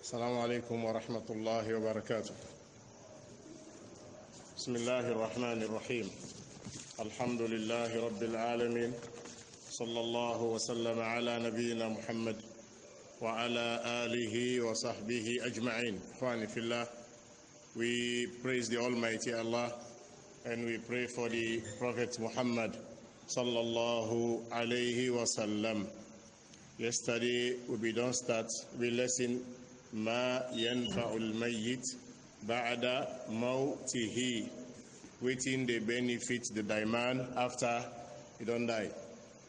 السلام عليكم ورحمة الله وبركاته. بسم الله الرحمن الرحيم. الحمد لله رب العالمين. صلى الله وسلم على نبينا محمد وعلى آله وصحبه أجمعين. إخواني في الله, we praise the Almighty Allah and we pray for the Prophet Muhammad sallallahu alayhi wasallam. Yesterday we don't start with lesson ما ينفع الميت بعد موته, waiting they benefit the dying man after he don't die,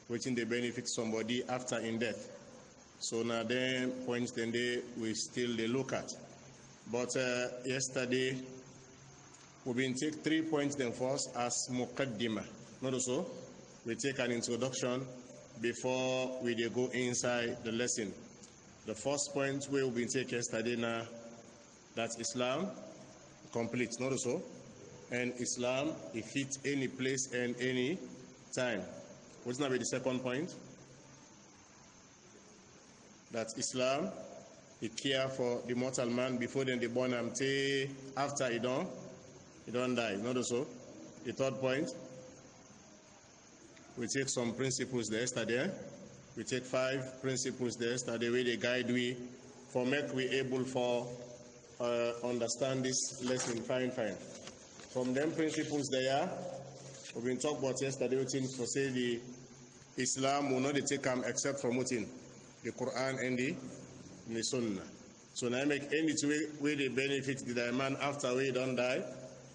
waiting they benefit somebody after in death. So now then points then we still they look at, but yesterday we've been take 3 points then first as muqaddimah. Not so we take an introduction before we go inside the lesson. The first point we will be taking yesterday now, that Islam complete, not so, and Islam it fits any place and any time. What's now be the second point? That Islam it care for the mortal man before then they born him till after he don't die, not so. The third point, we take some principles there yesterday. We take 5 principles there yesterday where they guide we for make we able for understand this lesson fine. From them principles there, we've been talking about yesterday for say the Islam will not take them except from the Quran and the Sunnah. So now make any way they benefit the dying man after we don't die.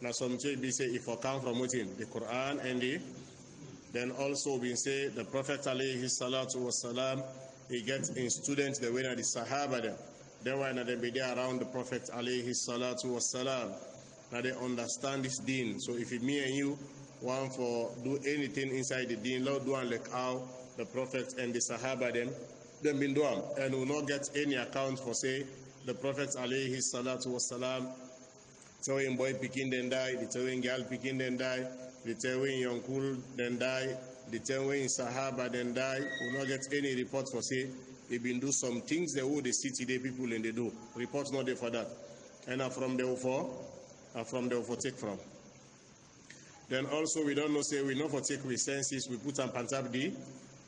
Now some be say if I come from the Quran and the then also we say the Prophet alayhi salatu wasalam, he gets in students the way that the Sahaba them. Then why not they be there around the Prophet alayhi salatu wasalam. Now they understand this deen. So if it me and you want for do anything inside the deen, Lord do like how the Prophet and the Sahaba them been doing. And will not get any account for say the Prophet alayhi salatu wasalam. So when boy picking then die, the towing girl picking then die, the towing young cool then die, the towing Sahaba then die, will not get any report for say they been do some things that would the city the people and they do. Reports not there for that. And from there for take from. Then also we don't know say we not for take with senses, we put on pantab the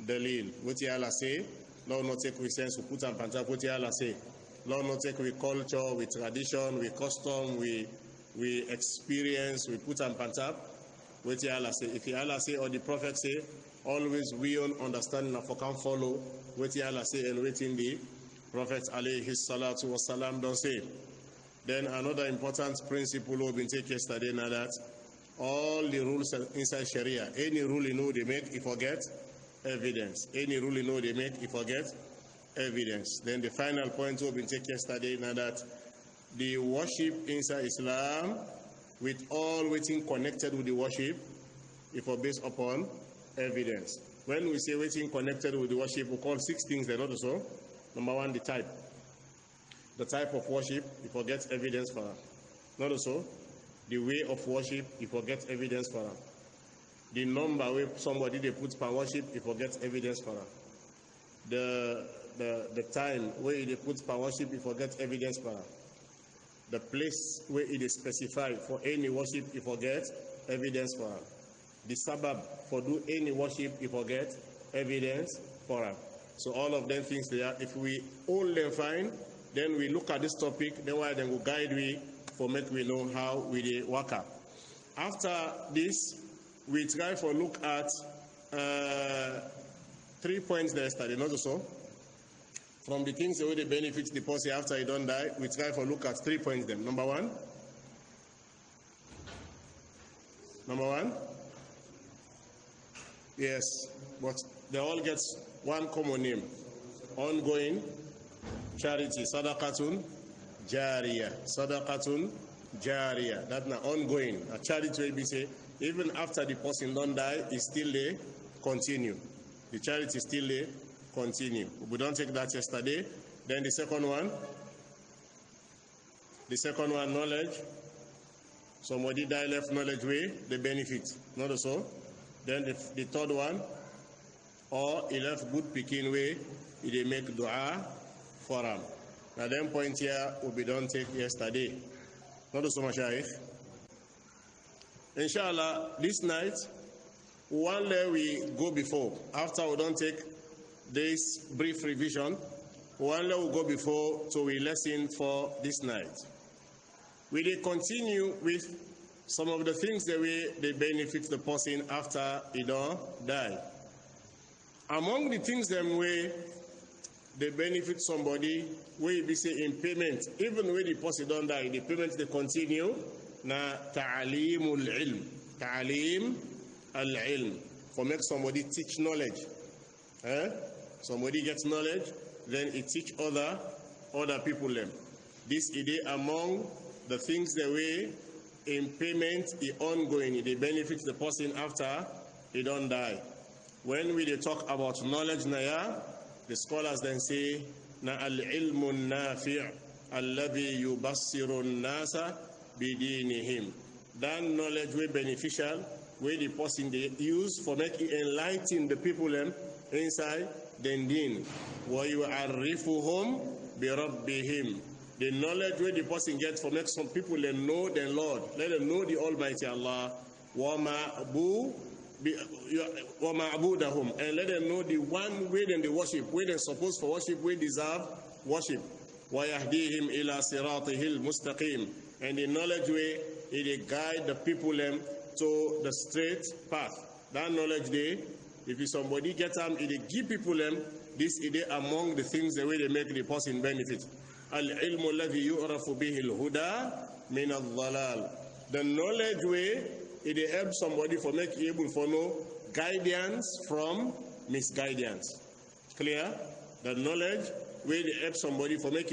dalil. What Allah say, Lord not take with sense, we put on pantab what Allah say. Lord not take with culture, with tradition, with custom, we experience, we put on pantab. What Allah say. If Allah say or the Prophet say, always we on understanding of can follow what Allah say and waiting the Prophet alayhi salatu wasalam don't say. Then another important principle we've been taking yesterday now that all the rules inside Sharia, any rule you know they make, you forget evidence. Any rule you know they make, you forget evidence. Then the final point we've been taking yesterday now that the worship inside Islam, with all waiting connected with the worship, if are based upon evidence. When we say waiting connected with the worship, we call 6 things there, not so. Number 1, the type. The type of worship, if forget evidence for them. Not so. The way of worship, if forget evidence for them. The number where somebody they put per worship, if forget evidence for them. The time where they put per worship, if forget evidence for them. The place where it is specified for any worship, if forget evidence for them. The sabab for do any worship, if forget evidence for them. So all of them things there, if we all them find, then we look at this topic, then why then will guide we for make we know how we work up. After this, we try for look at 3 points there yesterday, not so. From the things that will benefit the person after he don't die, we try for look at 3 points then. Number 1. Yes, but they all get one common name. Ongoing charity, sadaqatun jariyah. Sadaqatun jariyah. That's not ongoing. A charity will be say, even after the person don't die, it's still there, continue. The charity is still there, continue. We don't take that yesterday. Then the second one, knowledge. Somebody die left knowledge way, they benefit. Not so. Then the third one, or he left good picking way, they make dua for him. Now then point here will be done take yesterday. Not so much, inshallah, this night, one day we go before. After we don't take this brief revision, one day we go before, so we lesson for this night. We will continue with some of the things that they benefit the person after he don't die. Among the things them way they benefit somebody, we be say in payment, even when the person don't die, the payment they continue. Na ta'alimul ilm, ta'alim al-ilm, for make somebody teach knowledge. Somebody gets knowledge, then he teach other people them. This is among the things the way in payment is ongoing. They benefit the person after he don't die. When we talk about knowledge, the scholars then say, na al-ilmu nafi' alladhi yubassiru an-nasa bidinihim. That knowledge way beneficial, where the person they use for making enlighten the people inside the deen. Wa yu'arrifuhum bi rabbihim. The knowledge where the person gets for make some people know the Lord, let them know the Almighty Allah, wa ma'budahum, and let them know the one way they worship, where they supposed for worship, where deserve worship. Wa yahdihim ila siratihil mustaqim, and the knowledge way it guide the people to the straight path. That knowledge day, if somebody get them, it give people this is among the things the way they make the person benefit. Al-ilmu alladhi yu'rafu bihi al-huda min al-dhalal. The knowledge way it helps somebody for make able for know guidance from misguidance. Clear? The knowledge way they help somebody for make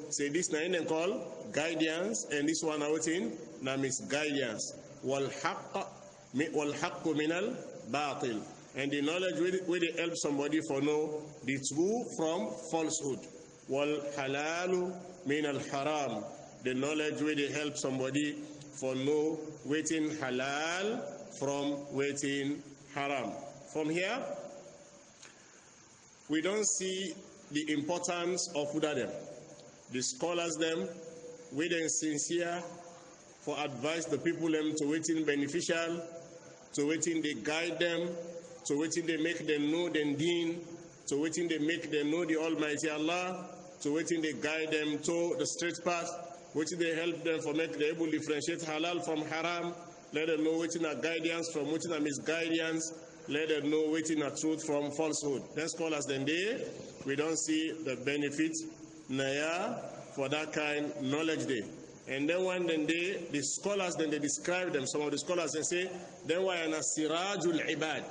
say this na in call guidance and this one out in na misguidance. Wal haqqu min al-batil. And the knowledge way they help somebody for know the true from falsehood. Wal halalu min al haram. The knowledge where they help somebody for know waiting halal from waiting haram. From here, we don't see the importance of them. The scholars them, we then sincere for advice the people them to waiting beneficial, to waiting they guide them, to waiting they make them know the deen, to waiting they make them know the Almighty Allah, to waiting they guide them to the straight path, waiting they help them for make they able to differentiate halal from haram, let them know waiting a guidance from waiting a misguidance, let them know waiting a truth from falsehood. Then scholars then we don't see the benefit for that kind knowledge day. And then one then the scholars then they describe them. Some of the scholars then say, then why nasirajul ibad.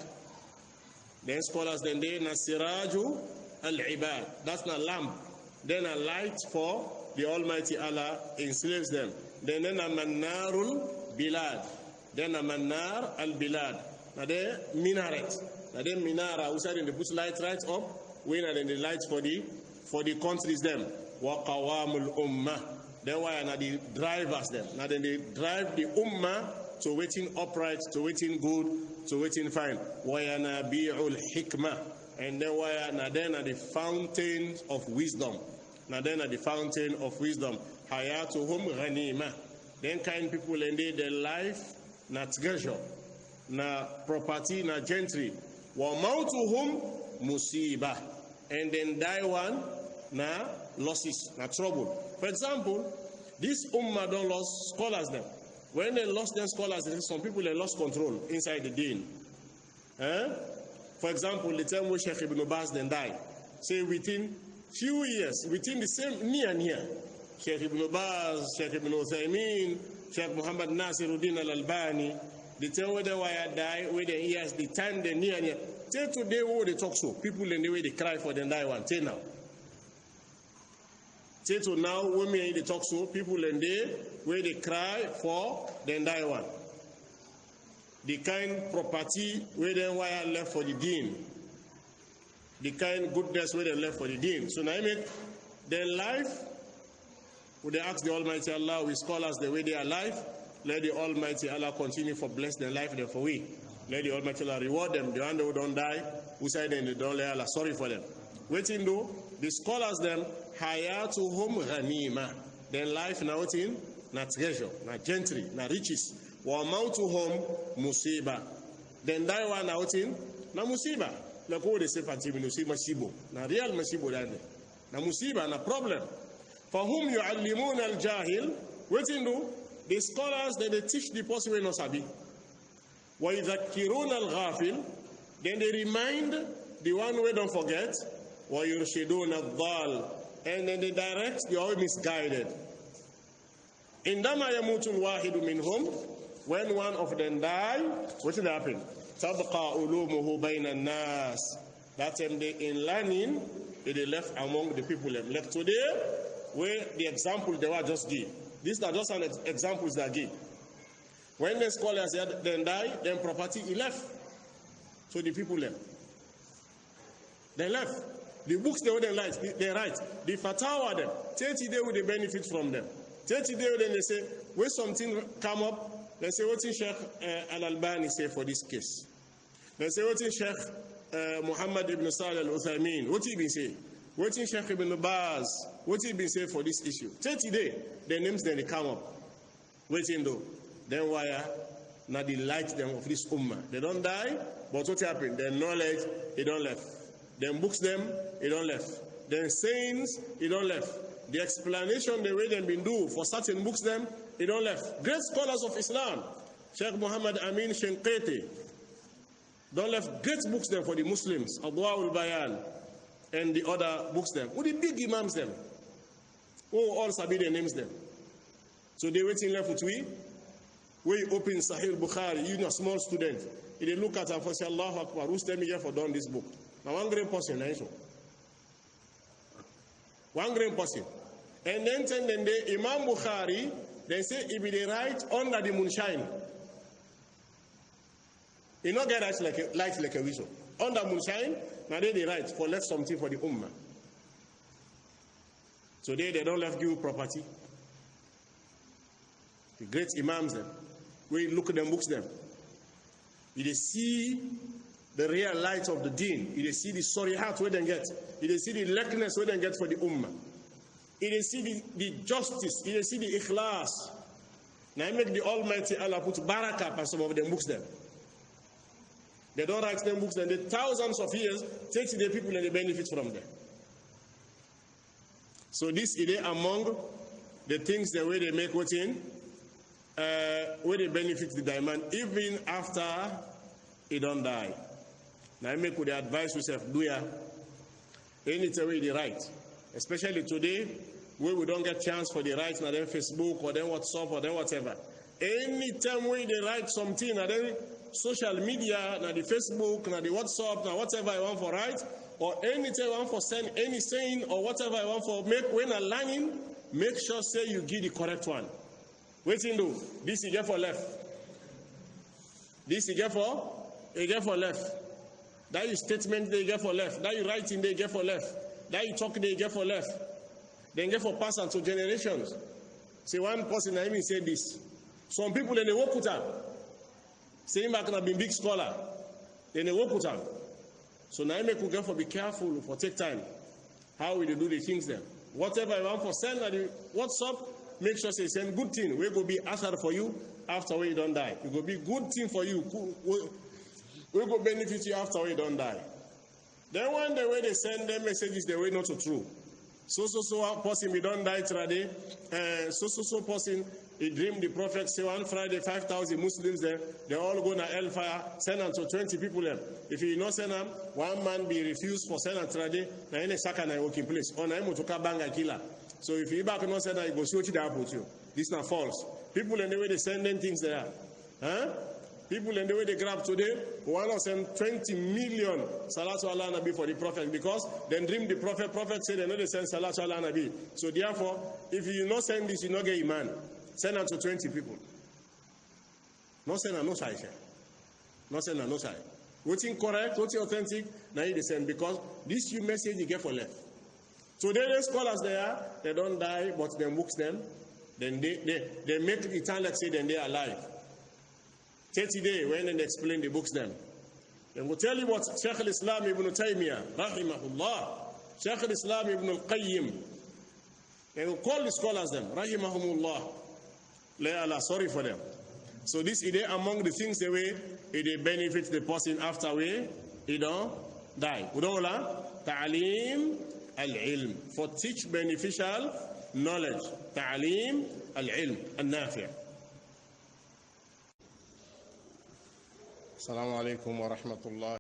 Then scholars then nasiraju al-ibad. That's not lamp. Then a light for the Almighty Allah enslaves them. Then a manarul bilad. Then a manar al-bilad. Now they minaret. Now they minara, who said in the put light right up, when are then the lights for the countries them. Wa qawamul ummah. Then why are the drivers them? Now then they drive the ummah to waiting upright, to waiting good, to waiting fine. Wa yanabi'ul hikmah. And then why are then the fountains of wisdom. Now then the fountain of wisdom. Hayatuhum ghanima. Then kind people and their life na treasure, na property, na gentry. Wa mautuhum musibah. And then die one na losses, na trouble. For example, this ummah don't lost scholars them. When they lost them scholars, some people they lost control inside the deen. For example, the time when Sheikh Ibn Baz then died, say within few years, within the same near, Sheikh Ibn Baz, Sheikh Ibn Uthaymin, Sheikh Muhammad Nasiruddin al-Albani, the time when they were die, where the years, the time they near. Till today, what they talk so, people in the way they cry for the die one, till now. Till to now, when they talk so, people in the way they cry for the die one. The kind property where they were left for the deen. The kind goodness where they left for the deen. So now I mean, their life, would they ask the Almighty Allah, we scholars the way they are alive, let the Almighty Allah continue for bless their life there for we. Let the Almighty Allah reward them. The one who don't die, who say then they don't let Allah sorry for them. Waiting do, the scholars them, hayatuhum ghanima. Then life now waiting, na treasure, na gentry, na riches. Wa mautuhum musiba. Then die one now waiting, na musiba. Like what they say for Tibi, you see masibo. Na real masibo dane. Na musiba, na problem. For whom yu'allimun al-jahil, waiting do, the scholars they teach the person who no sabi. Wa yudhakkirun al-ghafil, then they remind the one who don't forget. Wa yurshidun al-dhal, and then they direct the all misguided. Indama yamutul wahidu minhum, when one of them die, what will happen? Tabqa ulumuhu bayna nas. That time they in learning, they left among the people. Like today, where the example they were just give. These are just some examples they give. When the scholars then die, then property he left. So the people left. They left. The books they write. The fatwa them. 30 days will they benefit from them. 30 days then they say, when something come up, they say, what is Sheikh Al-Albani say for this case? They say, what is Sheikh Muhammad ibn Salih al-Uthaymin? What he been say? What is Sheikh ibn Baz? What he been say for this issue? 30 days, their names then they come up. Waiting though. Then why? Now they light them of this ummah. They don't die, but what happened? Their knowledge, it don't left. Then books them, it don't left. Then sayings, it don't left. The explanation, the way they been do for certain books them, it don't left. Great scholars of Islam, Sheikh Muhammad Amin Shinqiti, don't left great books them for the Muslims, Adwatul Bayan, and the other books them. Who the big imams them? Who all sabi their names them? So they waiting left with we. When you open Sahih Bukhari, you're a small student. If they look at it and say, Allahu Akbar, who's telling me here for done this book? Now one great person, one great person. And then the Imam Bukhari, they say if they write under the moonshine, you not get light like a whistle. Under moonshine, now they write for left something for the ummah. So they don't left give property. The great imams them. We look at them books them. You see the real light of the deen. You see the sorry heart where they get. You see the likeness where they get for the ummah. You see the justice. You see the ikhlas. Now I make the Almighty Allah put barakah on some of them books them. They don't write them books and the thousands of years take the people and they benefit from them. So this is among the things the way they make what in where they benefit the diamond even after he don't die. Now I make with the advice yourself, do ya anytime way they write. Especially today, where we don't get chance for the write, now then Facebook or then WhatsApp or then whatever. Anytime where they write something, now then social media, now the Facebook, now the WhatsApp, now whatever I want for write, or anytime I want for send any saying or whatever I want for make when I'm learning, make sure say you give the correct one. Waiting do this you get for left. This you get for left. That you statement they get for left. That you writing they get for left. That you talk they get for left. Then get for pass on to generations. See one person I even say this. Some people then they work with them. Saying back and been big scholar. Then they work with them. So now I make you get for be careful for take time. How will you do the things then? Whatever I want for send at the WhatsApp, make sure say send good thing. We go be answer for you after we don't die. It will be good thing for you. We go benefit you after we don't die. Then one day when they send them messages, they way not so true. So person we don't die today. So person he dreamed the prophet say one Friday 5,000 Muslims there. They all go to hellfire. Send them to 20 people there. If you not send them, one man be refused for send them today. Now in a second I working place. On I'm to banga killer. So if you back not send them, you go see what they happen to you. This is not false. People in the way they send them things there. People in the way they grab today, one of send 20 million Salatu Allah Nabi for the Prophet because then dream the Prophet said they know they send Salatu Allah Nabi. So therefore, if you not send this, you not get Iman. Send out to 20 people. No send and no side. No send and no side. What's incorrect, what's authentic, now you send because this you message you get for left. Today the scholars there, they don't die, but then books them, then they make it sound like say then they are alive. 30 days when they explain the books them. They will tell you what Shaykh al-Islam ibn Taymiyyah, rahimahullah, Shaykh al-Islam ibn al-Qayyim, they will call the scholars them, rahimahumullah. May Allah sorry for them. So this is among the things the way it benefits the person after he don't die. Udola, ta'aleem al-ilm. For teach beneficial knowledge. Ta'aleem al-ilm al-nafi'. Assalamu alaikum wa rahmatullah.